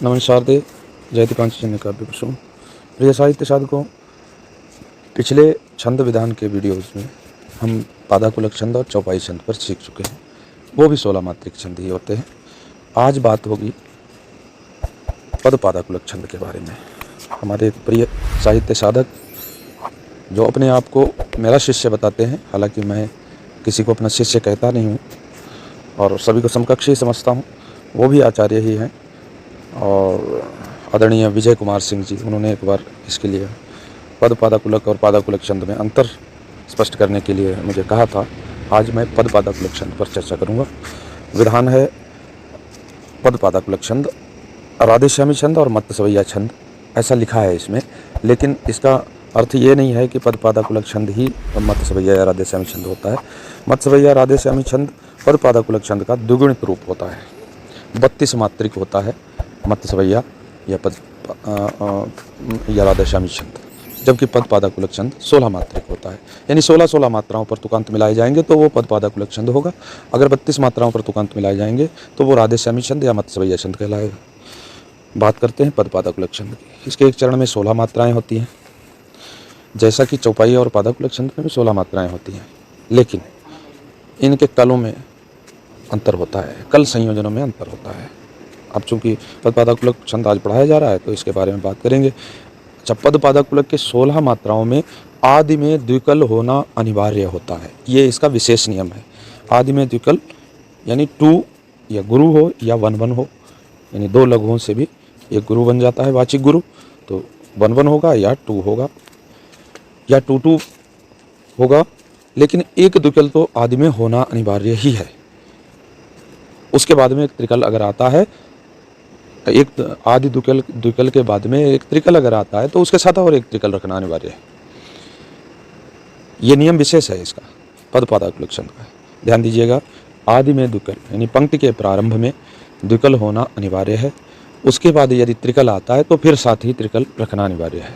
नमस्ते। जयति पांचजन्य काव्य कुसुम। प्रिय साहित्य साधकों, पिछले छंद विधान के वीडियोज़ में हम पादाकुलक छंद और चौपाई छंद पर सीख चुके हैं। वो भी 16 मात्रिक छंद ही होते हैं। आज बात होगी पद पादाकुलक छंद के बारे में। हमारे एक प्रिय साहित्य साधक जो अपने आप को मेरा शिष्य बताते हैं, हालांकि मैं किसी को अपना शिष्य कहता नहीं हूँ और सभी को समकक्ष ही समझता हूँ, वो भी आचार्य ही हैं। और आदरणीय विजय कुमार सिंह जी, उन्होंने एक बार इसके लिए पद पादाकुलक और पादाकुलक छंद में अंतर स्पष्ट करने के लिए मुझे कहा था। आज मैं पद पादाकुलक छंद पर चर्चा करूंगा। विधान है पद पादाकुलक छंद, राधेश्यामी छंद और मत्स्यवैया छंद, ऐसा लिखा है इसमें, लेकिन इसका अर्थ ये नहीं है कि पद पादाकुलक छंद ही मत्स्यवैया या राधेश्यामी छंद होता है। मत्स्यवैया राधेश्यामी छंद पद पादाकुलक छंद का द्विगुणित रूप होता है। 32 मात्रिक होता है मत्स्यवैया या या राधेश्यामी छंद, जबकि पद पादाकुलक छंद 16 मात्रिक होता है। यानी 16 मात्राओं पर तुकांत मिलाए जाएंगे तो वो पद पादाकुलक छंद होगा। अगर 32 मात्राओं पर तुकांत मिलाए जाएंगे तो वो राधेश्यामी छंद या मत्स्यवैया छंद कहलाएगा। बात करते हैं पद पादाकुलक छंद की। इसके एक चरण में 16 मात्राएं होती हैं, जैसा कि चौपाई और पादाकुलक छंद में भी 16 मात्राएं होती हैं, लेकिन इनके कलों में अंतर होता है, कल संयोजनों में अंतर होता है। अब चूंकि पद पादाकुलक छंद आज पढ़ाया जा रहा है तो इसके बारे में बात करेंगे। अच्छा, पद पादाकुलक के 16 मात्राओं में आदि में द्विकल होना अनिवार्य होता है। ये इसका विशेष नियम है। आदि में द्विकल यानी टू या गुरु हो या वन वन हो, यानी दो लघुओं से भी एक गुरु बन जाता है, वाचिक गुरु, तो वन वन होगा या टू होगा या टू टू होगा, लेकिन एक द्विकल तो आदि में होना अनिवार्य ही है। उसके बाद में एक त्रिकल अगर आता है, एक आदि द्विकल के बाद में एक त्रिकल अगर आता है तो उसके साथ और एक त्रिकल रखना अनिवार्य है। ये नियम विशेष है इसका पद पादाकुलक छंद का। ध्यान दीजिएगा, आदि में द्विकल यानी पंक्ति के प्रारंभ में द्विकल होना अनिवार्य है। उसके बाद यदि त्रिकल आता है तो फिर साथ ही त्रिकल रखना अनिवार्य है।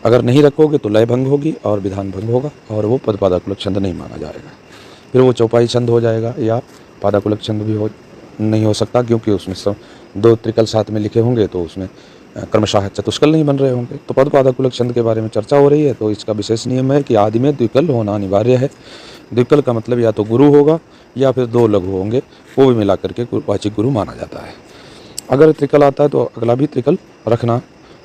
अगर नहीं रखोगे तो लय भंग होगी और विधान भंग होगा और वो पद पादाकुलक छंद नहीं माना जाएगा। फिर वो चौपाई छंद हो जाएगा या पादाकुलक छंद भी नहीं हो सकता, क्योंकि उसमें सब दो त्रिकल साथ में लिखे होंगे तो उसमें क्रमशः चतुष्कल नहीं बन रहे होंगे। तो पद पादाकुलक छंद के बारे में चर्चा हो रही है तो इसका विशेष नियम है कि आदि में द्विकल होना अनिवार्य है। द्विकल का मतलब या तो गुरु होगा या फिर दो लघु होंगे, वो भी मिला करके वाचिक गुरु माना जाता है। अगर त्रिकल आता है तो अगला भी त्रिकल रखना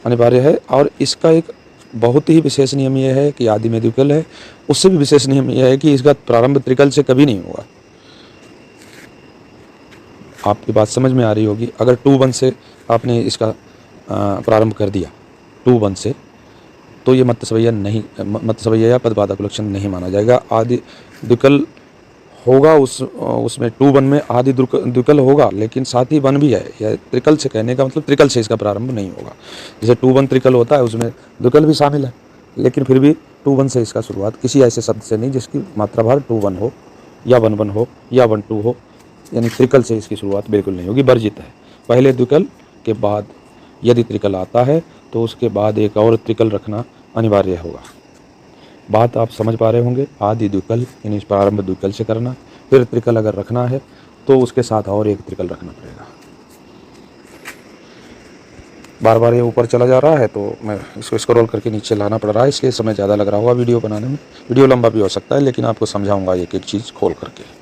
अनिवार्य है। और इसका एक बहुत ही विशेष नियम यह है कि आदि में द्विकल है, उससे भी विशेष नियम यह है कि इसका प्रारंभ त्रिकल से कभी नहीं हुआ। आपकी बात समझ में आ रही होगी। अगर 2-1 से आपने इसका प्रारंभ कर दिया 2-1 से, तो ये मत्स्यवैया या पद पादाकुलक छंद नहीं माना जाएगा। आदि द्विकल होगा, उसमें 2-1 में आदि द्विकल होगा, लेकिन साथ ही वन भी है। या त्रिकल से कहने का मतलब त्रिकल से इसका प्रारंभ नहीं होगा। जैसे 2-1 त्रिकल होता है, उसमें द्विकल भी शामिल है, लेकिन फिर भी 2-1 से इसका शुरुआत किसी ऐसे शब्द से नहीं जिसकी मात्रा भार 2-1 हो या 1-1 हो या 1-2 हो, यानी त्रिकल से इसकी शुरुआत बिल्कुल नहीं होगी, वर्जित है। पहले द्विकल के बाद यदि त्रिकल आता है तो उसके बाद एक और त्रिकल रखना अनिवार्य होगा। बात आप समझ पा रहे होंगे। आदि द्विकल यानी प्रारंभ द्विकल से करना, फिर त्रिकल अगर रखना है तो उसके साथ और एक त्रिकल रखना पड़ेगा। बार बार ये ऊपर चला जा रहा है तो मैं इसको स्क्रॉल करके नीचे लाना पड़ रहा है, इसलिए समय ज़्यादा लग रहा होगा वीडियो बनाने में। वीडियो लंबा भी हो सकता है, लेकिन आपको समझाऊंगा एक एक चीज़ खोल करके।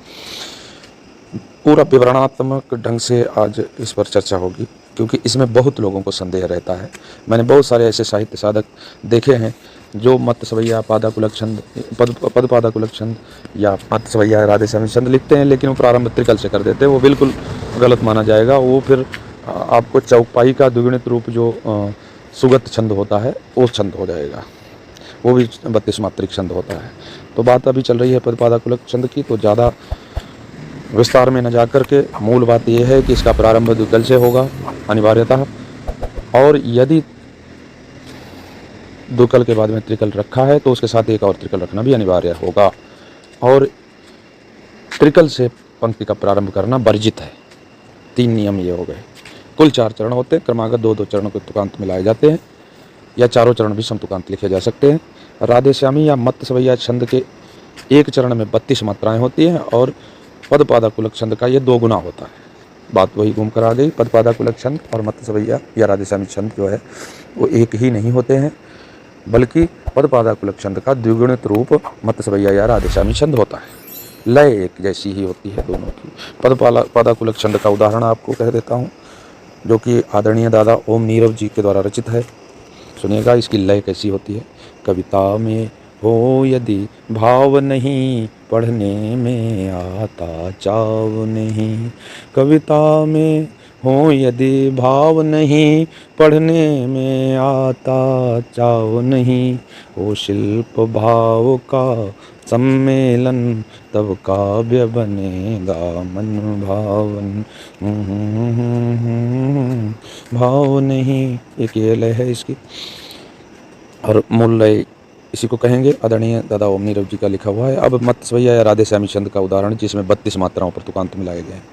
पूरा विवरणात्मक ढंग से आज इस पर चर्चा होगी, क्योंकि इसमें बहुत लोगों को संदेह रहता है। मैंने बहुत सारे ऐसे साहित्य साधक देखे हैं जो मत्स्यवैया पादाकुलक छंद पद पादाकुलक छंद या मत्स्यवैया राधेश्यामी छंद लिखते हैं, लेकिन वो प्रारंभ त्रिकल से कर देते हैं। वो बिल्कुल गलत माना जाएगा। वो फिर आपको चौपाई का द्विगुणित रूप जो सुगत छंद होता है वो छंद हो जाएगा। वो भी 32 मात्रिक छंद होता है। तो बात अभी चल रही है पद पादाकुलक छंद की, तो ज़्यादा विस्तार में न जाकर के मूल बात यह है कि इसका प्रारंभ द्विकल से होगा अनिवार्यतः, और यदि द्विकल के बाद में त्रिकल रखा है तो उसके साथ एक और त्रिकल रखना भी अनिवार्य होगा। और त्रिकल से पंक्ति का प्रारंभ करना वर्जित है। 3 नियम ये हो गए। कुल 4 चरण होते हैं, क्रमागत 2-2 चरणों के तुकांत मिलाए जाते हैं, या चारों चरण भी समतुकांत लिखे जा सकते हैं। राधेश्यामी या मत्स्यवैया छंद के एक चरण में 32 मात्राएं होती हैं और पद पादाकुलक छंद का ये 2 गुना होता है। बात वही घूम कर आ गई। पदपादा कुलक छंद और मत्स्य सवैया या राधेश्यामी छंद जो है वो एक ही नहीं होते हैं, बल्कि पदपादा कुलक छंद का द्विगुणित रूप मत्स्य सवैया या राधेश्यामी छंद होता है। लय एक जैसी ही होती है दोनों की। पदपादा कुलक छंद का उदाहरण आपको कह देता हूँ, जो कि आदरणीय दादा ओम नीरव जी के द्वारा रचित है। सुनिएगा इसकी लय कैसी होती है। कविता में हो यदि भाव नहीं, पढ़ने में आता चाव नहीं। कविता में हो यदि भाव नहीं, पढ़ने में आता चाव नहीं। हो शिल्प भाव का सम्मेलन, तब काव्य बनेगा मन भावन। भाव नहीं, एक ये लय है इसकी। और मूल लय इसी को कहेंगे, आदरणीय दादा ओम नीरव जी का लिखा हुआ है। अब मत्स्य सवैया या राधेश्यामी छंद का उदाहरण, जिसमें 32 मात्राओं पर तुकांत मिलाए गए हैं।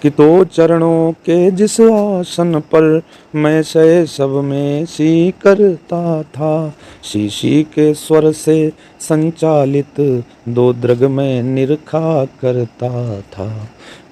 कि तो चरणों के जिस आसन पर मैं शैशव में सी करता था, शीशी के स्वर से संचालित दो द्रग में निरखा करता था।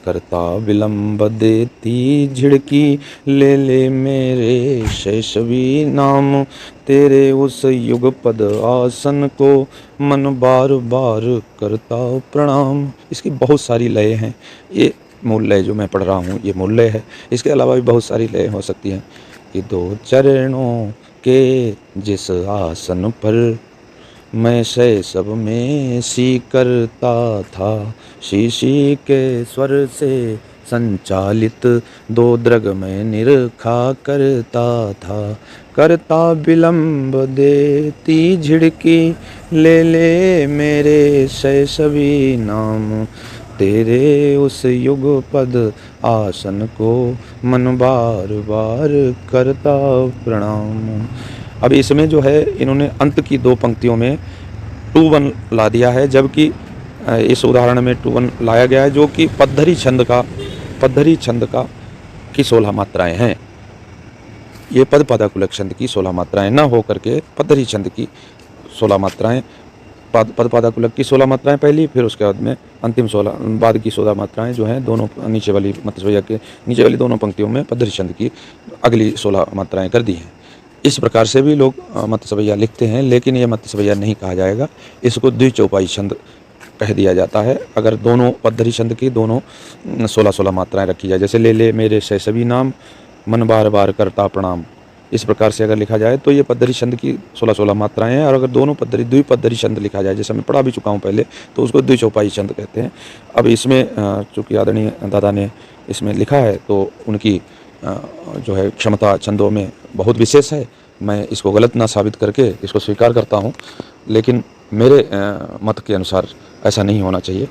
करता विलंब देती झिड़की, ले ले मेरे शैशवी नाम। तेरे उस युगपद आसन को मन बार बार करता प्रणाम। इसकी बहुत सारी लय हैं। ये मूल लय जो मैं पढ़ रहा हूँ ये मूल लय है। इसके अलावा भी बहुत सारी लय हो सकती हैं। कि दो चरणों के जिस आसन पर मैं शैशव में सी करता था, शीशी के स्वर से संचालित दो द्रग में निरखा करता था। करता विलंब देती झिड़की, ले ले मेरे शैशवी नाम। तेरे उस युगपद आसन को मन बार बार करता प्रणाम। अब इसमें जो है इन्होंने अंत की दो पंक्तियों में 2-1 ला दिया है, जबकि इस उदाहरण में 2-1 लाया गया है, जो कि पद्धरी छंद का की 16 मात्राएं हैं। ये पदपादा कुलक छंद की 16 मात्राएं न हो करके पद्धरी छंद की 16 मात्राएं, पदपादा कुलक की 16 मात्राएं पहली, फिर उसके बाद में अंतिम 16 बाद की 16 मात्राएं जो हैं दोनों नीचे वाली मत्स्य सवैया के नीचे वाली दोनों पंक्तियों में पद्धरी छंद की अगली 16 मात्राएं कर दी हैं। इस प्रकार से भी लोग मत्स्य सवैया लिखते हैं, लेकिन ये मत्स्य सवैया नहीं कहा जाएगा, इसको द्विचौपाई छंद कह दिया जाता है। अगर दोनों पद्धरी छंद की दोनों 16-16 मात्राएं रखी जाए, जैसे ले ले मेरे शैशवी नाम, मन बार बार करता प्रणाम, इस प्रकार से अगर लिखा जाए तो ये पद्धरी छंद की 16-16 मात्राएं हैं। और अगर दोनों द्विपद्धरी छंद लिखा जाए, जैसे मैं पढ़ा भी चुका हूँ पहले, तो उसको द्विचौपाई छंद कहते हैं। अब इसमें चूँकि आदरणीय दादा ने इसमें लिखा है तो उनकी जो है क्षमता छंदों में बहुत विशेष है। मैं इसको गलत ना साबित करके इसको स्वीकार करता हूँ, लेकिन मेरे मत के अनुसार ऐसा नहीं होना चाहिए।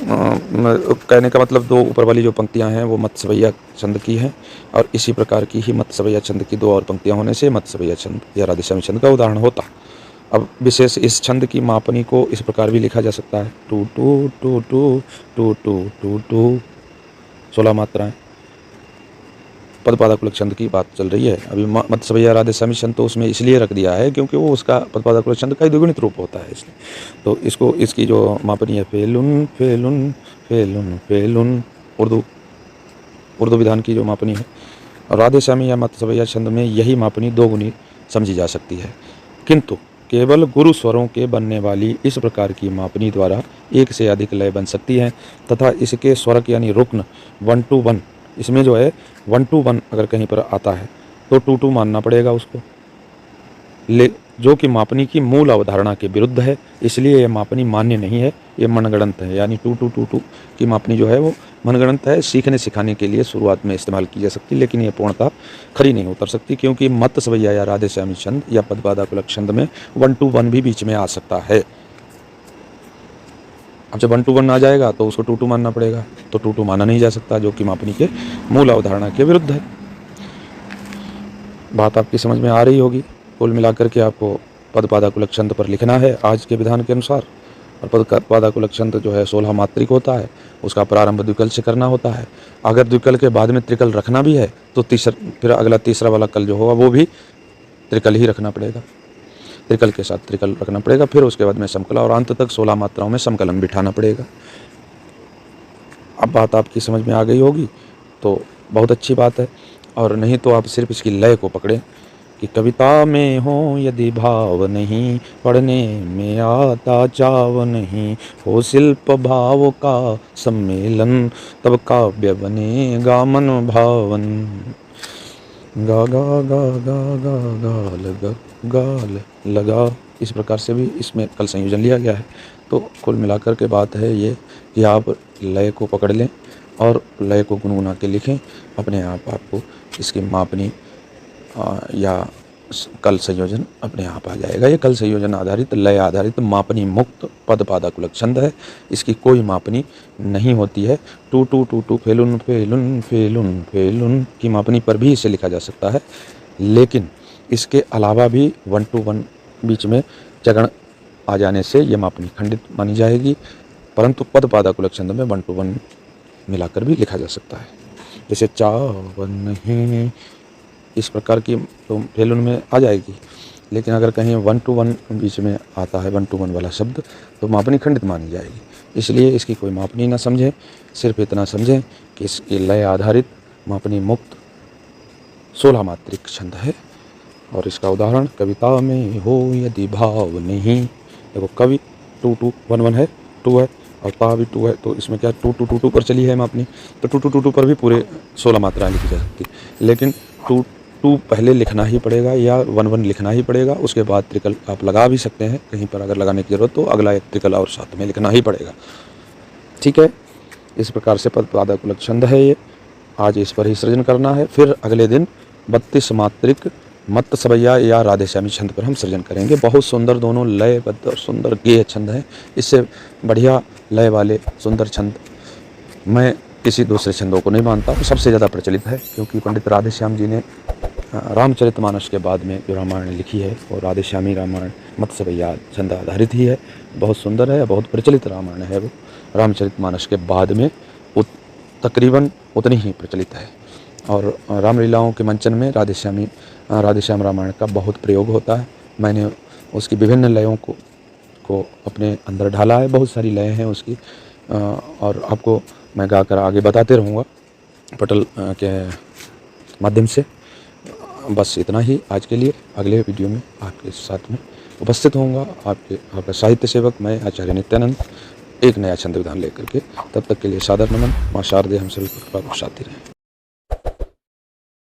कहने का मतलब दो ऊपर वाली जो पंक्तियाँ हैं वो मत्स्य सवैया छंद की हैं, और इसी प्रकार की ही मत्स्य सवैया छंद की दो और पंक्तियाँ होने से मत्स्य सवैया छंद या राधेश्यामी छंद का उदाहरण होता। अब विशेष इस छंद की मापनी को इस प्रकार भी लिखा जा सकता है, 2-2-2-2-2-2-2-2, 16 मात्राएं। पदपादा कुलक छंद की बात चल रही है अभी। मत्स्य सवैया राधेश्यामी छंद तो उसमें इसलिए रख दिया है क्योंकि वो उसका पदपादा कुलक छंद का ही द्विगुणित रूप होता है, इसलिए तो इसकी जो मापनी है फेलुन फेलुन फेलुन फेलुन, उर्दू विधान की जो मापनी है। और राधेश्यामी या मत्स्य सवैया छंद में यही मापनी दोगुनी समझी जा सकती है, किंतु केवल गुरु स्वरों के बनने वाली इस प्रकार की मापनी द्वारा एक से अधिक लय बन सकती है, तथा इसके स्वरक यानी रुक्न 1-1, इसमें जो है 1-1 अगर कहीं पर आता है तो 2-2 मानना पड़ेगा उसको, जो कि मापनी की मूल अवधारणा के विरुद्ध है। इसलिए यह मापनी मान्य नहीं है, ये मनगढ़ंत है। यानी 2-2-2-2 की मापनी जो है वो मनगढ़ंत है, सीखने सिखाने के लिए शुरुआत में इस्तेमाल की जा सकती, लेकिन ये पूर्णतः खरी नहीं उतर सकती, क्योंकि मत्स्य सवैया या राधेश्यामी छंद या पदपादा कुलक छंद में 1-1 भी बीच में आ सकता है। अब जब 1-1 आ जाएगा तो उसको 2-2 मानना पड़ेगा, तो 2-2 माना नहीं जा सकता, जो कि मापनी के मूल अवधारणा के विरुद्ध है। बात आपकी समझ में आ रही होगी। कुल मिलाकर के आपको पदपादा कुलक छंद पर लिखना है आज के विधान के अनुसार। और पदपादा कुलक छंद जो है 16 मात्रिक होता है, उसका प्रारंभ द्विकल से करना होता है। अगर द्विकल के बाद में त्रिकल रखना भी है तो फिर अगला तीसरा वाला कल जो होगा वो भी त्रिकल ही रखना पड़ेगा, त्रिकल के साथ त्रिकल रखना पड़ेगा। फिर उसके बाद में समकला, और अंत तक 16 मात्राओं में समकलन बिठाना पड़ेगा। अब बात आपकी समझ में आ गई होगी। तो बहुत अच्छी बात है। और नहीं तो आप सिर्फ इसकी लय को पकड़ें कि कविता में हो यदि भाव नहीं, पढ़ने में आता चाव नहीं, हो शिल्प भाव का सम्मेलन, तब काव्य बनेगा मन भावन। गा गा गा गा गा गा लगा गाल लगा, इस प्रकार से भी इसमें कल संयोजन लिया गया है। तो कुल मिलाकर के बात है ये कि आप लय को पकड़ लें और लय को गुनगुना के लिखें, अपने आप आपको इसकी मापनी या कल संयोजन अपने आप आ जाएगा। ये कल संयोजन आधारित, लय आधारित, मापनी मुक्त पद पादाकुलक छंद है। इसकी कोई मापनी नहीं होती है। टू टू टू टू फेलुन फेलुन फेलुन फेलुन की मापनी पर भी इसे लिखा जा सकता है, लेकिन इसके अलावा भी 1 to 1 बीच में जगण आ जाने से यह मापनी खंडित मानी जाएगी, परंतु पद पादाकुलक छंद में 1 to 1 मिलाकर भी लिखा जा सकता है। जैसे चावन है, इस प्रकार की तो फेलुन में आ जाएगी, लेकिन अगर कहीं 1 to 1 बीच में आता है 1 to 1 वाला शब्द, तो मापनी खंडित मानी जाएगी। इसलिए इसकी कोई मापनी ना समझें, सिर्फ इतना समझें कि इसकी लय आधारित मापनी मुक्त 16 मात्रिक छंद है। और इसका उदाहरण कविता में हो यदि भाव नहीं, देखो कवि 2 2 1 1 है, 2 है, और ता भी 2 है, तो इसमें क्या 2 2 2 2 पर चली है मापनी, तो 2 2 2 2 पर भी पूरे 16 मात्राएं लिखी जा सकती, लेकिन 2 2 पहले लिखना ही पड़ेगा या 1 1 लिखना ही पड़ेगा। उसके बाद त्रिकल आप लगा भी सकते हैं, कहीं पर अगर लगाने की जरूरत तो अगला एक त्रिकल और साथ में लिखना ही पड़ेगा। ठीक है, इस प्रकार से पद पादाकुलक छंद है ये। आज इस पर ही सृजन करना है, फिर अगले दिन 32 मात्रिक मत्त सवैया या राधेश्यामी छंद पर हम सृजन करेंगे। बहुत सुंदर दोनों लयबद्ध और सुंदर गेय छंद हैं। इससे बढ़िया लय वाले सुंदर छंद मैं किसी दूसरे छंदों को नहीं मानता, सबसे ज़्यादा प्रचलित है, क्योंकि पंडित राधेश्याम जी ने रामचरितमानस के बाद में जो रामायण लिखी है और राधेश्यामी रामायण मत्स्य सवैया छंद आधारित ही है। बहुत सुंदर है, बहुत प्रचलित रामायण है वो। रामचरितमानस के बाद में तकरीबन उतनी ही प्रचलित है। और रामलीलाओं के मंचन में राधेश्याम रामायण का बहुत प्रयोग होता है। मैंने उसकी विभिन्न लयों को अपने अंदर ढाला है, बहुत सारी लय हैं उसकी, और आपको मैं गाकर आगे बताते रहूँगा पटल के माध्यम से। बस इतना ही आज के लिए। अगले वीडियो में आपके साथ में उपस्थित होऊंगा, आपका साहित्य सेवक मैं आचार्य नित्यानंद, एक नया छंद विधान लेकर के। तब तक के लिए सादर नमन। माँ शारदे हम सभी को कृपा बख्शाती रहें।